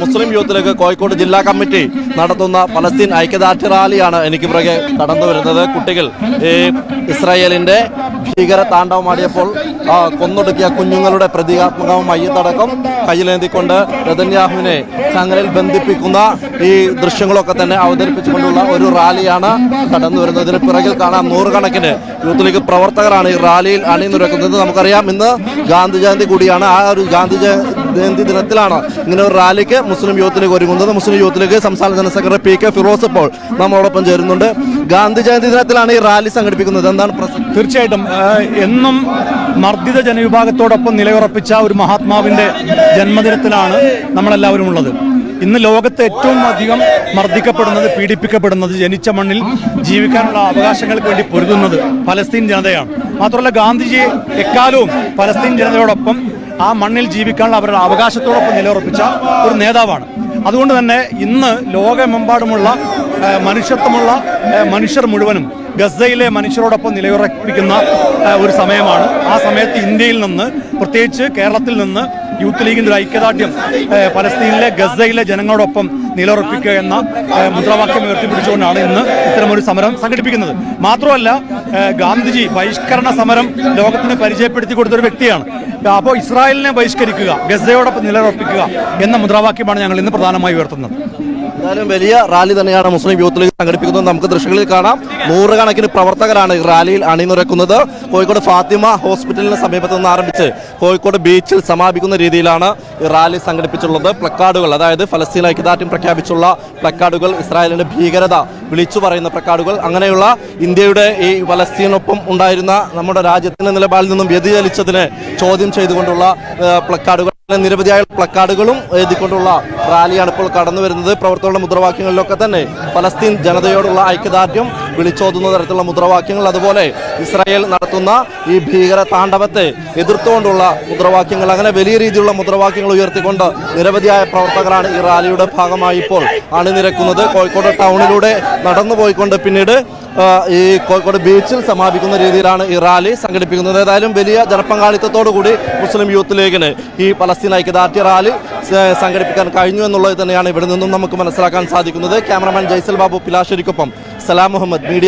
മുസ്ലിം youth league Kozhikode ജില്ലാ committee നടത്തുന്ന Palestine ഐക്യദാർഢ്യ റാലിയാണ് എനിക്ക് പുറകെ കടന്നു വരുന്നത്. കുട്ടികൾ ഇസ്രായേലിന്റെ ഭീകര താണ്ഡവമാടിയപ്പോൾ കൊന്നൊടുക്കിയ കുഞ്ഞുങ്ങളുടെ പ്രതീകാത്മകവും മയ്യത്തടക്കം കയ്യിലേന്തിക്കൊണ്ട് നെതന്യാഹുവിനെ ചങ്ങലയിൽ ബന്ധിപ്പിക്കുന്ന ഈ ദൃശ്യങ്ങളൊക്കെ തന്നെ അവതരിപ്പിച്ചുകൊണ്ടുള്ള ഒരു റാലിയാണ് കടന്നു വരുന്നത്. ഇതിന് പിറകിൽ കാണാം നൂറുകണക്കിന് യൂത്ത് ലീഗ് പ്രവർത്തകരാണ് ഈ റാലിയിൽ അണിനിരക്കുന്നത്. നമുക്കറിയാം ഇന്ന് ഗാന്ധി ജയന്തി കൂടിയാണ്. ആ ഒരു ഗാന്ധി ജയന്തി ദിനത്തിലാണ് ഇങ്ങനെ ഒരു റാലിക്ക് മുസ്ലിം യൂത്ത് ലീഗ് ഒരുങ്ങുന്നത്. മുസ്ലിം യൂത്ത് ലീഗ് സംസ്ഥാന ജനറൽ സെക്രട്ടറി പി.കെ. ഫിറോസ് ഇപ്പോൾ നമ്മളോടൊപ്പം ചേരുന്നുണ്ട്. ഗാന്ധി ജയന്തി ദിനത്തിലാണ് ഈ റാലി സംഘടിപ്പിക്കുന്നത്. എന്താണ് പ്രസക്തി? തീർച്ചയായിട്ടും എന്നും മർദ്ദിത ജനവിഭാഗത്തോടൊപ്പം നിലയുറപ്പിച്ച ഒരു മഹാത്മാവിന്റെ ജന്മദിനത്തിലാണ് നമ്മളെല്ലാവരും ഉള്ളത്. ഇന്ന് ലോകത്ത് ഏറ്റവും അധികം മർദ്ദിക്കപ്പെടുന്നത്, പീഡിപ്പിക്കപ്പെടുന്നത്, ജനിച്ച മണ്ണിൽ ജീവിക്കാനുള്ള അവകാശങ്ങൾക്ക് വേണ്ടി പൊരുതുന്നത് ഫലസ്തീൻ ജനതയാണ്. മാത്രമല്ല ഗാന്ധിജി എക്കാലവും ഫലസ്തീൻ ജനതയോടൊപ്പം ആ മണ്ണിൽ ജീവിക്കാനുള്ള അവരുടെ അവകാശത്തോടൊപ്പം നിലയുറപ്പിച്ച ഒരു നേതാവാണ്. അതുകൊണ്ട് തന്നെ ഇന്ന് ലോകമെമ്പാടുമുള്ള മനുഷ്യത്വമുള്ള മനുഷ്യർ മുഴുവനും ഗസയിലെ മനുഷ്യരോടൊപ്പം നിലയുറപ്പിക്കുന്ന ഒരു സമയമാണ്. ആ സമയത്ത് ഇന്ത്യയിൽ നിന്ന്, പ്രത്യേകിച്ച് കേരളത്തിൽ നിന്ന് യൂത്ത് ലീഗിന്റെ ഒരു ഐക്യദാർഢ്യം പലസ്തീനിലെ ഗസയിലെ ജനങ്ങളോടൊപ്പം നിലയുറപ്പിക്കുക എന്ന മുദ്രാവാക്യം ഉയർത്തിപ്പിടിച്ചുകൊണ്ടാണ് ഇന്ന് ഇത്തരമൊരു സമരം സംഘടിപ്പിക്കുന്നത്. മാത്രമല്ല ഗാന്ധിജി ബഹിഷ്കരണ സമരം ലോകത്തിന് പരിചയപ്പെടുത്തി കൊടുത്തൊരു വ്യക്തിയാണ്. അപ്പോൾ ഇസ്രായേലിനെ ബഹിഷ്കരിക്കുക, ഗസയോടൊപ്പം നിലയുറപ്പിക്കുക എന്ന മുദ്രാവാക്യമാണ് ഞങ്ങൾ ഇന്ന് പ്രധാനമായി ഉയർത്തുന്നത്. എന്തായാലും വലിയ റാലി തന്നെയാണ് മുസ്ലിം യൂത്ത് ലീഗ് സംഘടിപ്പിക്കുന്നത്. നമുക്ക് ദൃശ്യങ്ങളിൽ കാണാം നൂറുകണക്കിന് പ്രവർത്തകരാണ് ഈ റാലിയിൽ അണിനിരക്കുന്നത്. കോഴിക്കോട് ഫാത്തിമ ഹോസ്പിറ്റലിന് സമീപത്ത് നിന്ന് ആരംഭിച്ച് കോഴിക്കോട് ബീച്ചിൽ സമാപിക്കുന്ന രീതിയിലാണ് ഈ റാലി സംഘടിപ്പിച്ചിട്ടുള്ളത്. പ്ലക്കാർഡുകൾ, അതായത് ഫലസ്തീൻ ഐക്യദാർഢ്യം പ്രഖ്യാപിച്ചുള്ള പ്ലക്കാർഡുകൾ, ഇസ്രായേലിന്റെ ഭീകരത വിളിച്ചു പറയുന്ന പ്ലക്കാർഡുകൾ, അങ്ങനെയുള്ള ഇന്ത്യയുടെ ഈ ഫലസ്തീനൊപ്പം ഉണ്ടായിരുന്ന നമ്മുടെ രാജ്യത്തിന്റെ നിലപാടിൽ നിന്നും വ്യതിചലിച്ചതിനെ ചോദ്യം ചെയ്തുകൊണ്ടുള്ള പ്ലക്കാർഡുകൾ, നിരവധിയായ പ്ലക്കാർഡുകളും എഴുതിക്കൊണ്ടുള്ള റാലിയാണ് ഇപ്പോൾ കടന്നു വരുന്നത്. പ്രവർത്തകരുടെ മുദ്രാവാക്യങ്ങളിലൊക്കെ തന്നെ ഫലസ്തീൻ ജനതയോടുള്ള ഐക്യദാർഢ്യം വിളിച്ചോതുന്ന തരത്തിലുള്ള മുദ്രാവാക്യങ്ങൾ, അതുപോലെ ഇസ്രായേൽ നടത്തുന്ന ഈ ഭീകര താണ്ഡവത്തെ എതിർത്തുകൊണ്ടുള്ള മുദ്രാവാക്യങ്ങൾ, അങ്ങനെ വലിയ രീതിയിലുള്ള മുദ്രാവാക്യങ്ങൾ ഉയർത്തിക്കൊണ്ട് നിരവധിയായ പ്രവർത്തകരാണ് ഈ റാലിയുടെ ഭാഗമായി ഇപ്പോൾ അണിനിരക്കുന്നത്. കോഴിക്കോട് ടൗണിലൂടെ നടന്നുപോയിക്കൊണ്ട് പിന്നീട് ഈ കോഴിക്കോട് ബീച്ചിൽ സമാപിക്കുന്ന രീതിയിലാണ് ഈ റാലി സംഘടിപ്പിക്കുന്നത്. ഏതായാലും വലിയ ജനപങ്കാളിത്തത്തോടുകൂടി മുസ്ലിം യൂത്ത് ലീഗിന് ഈ പലസ്തീൻ ഐക്യദാർഢ്യ റാലി സംഘടിപ്പിക്കാൻ കഴിഞ്ഞു എന്നുള്ളത് തന്നെയാണ് ഇവിടെ നിന്നും നമുക്ക് മനസ്സിലാക്കാൻ സാധിക്കുന്നത്. ക്യാമറമാൻ ജയ്സൽ ബാബു പിലാശ്ശേരിക്കൊപ്പം സലാം മുഹമ്മദ്, മീഡിയ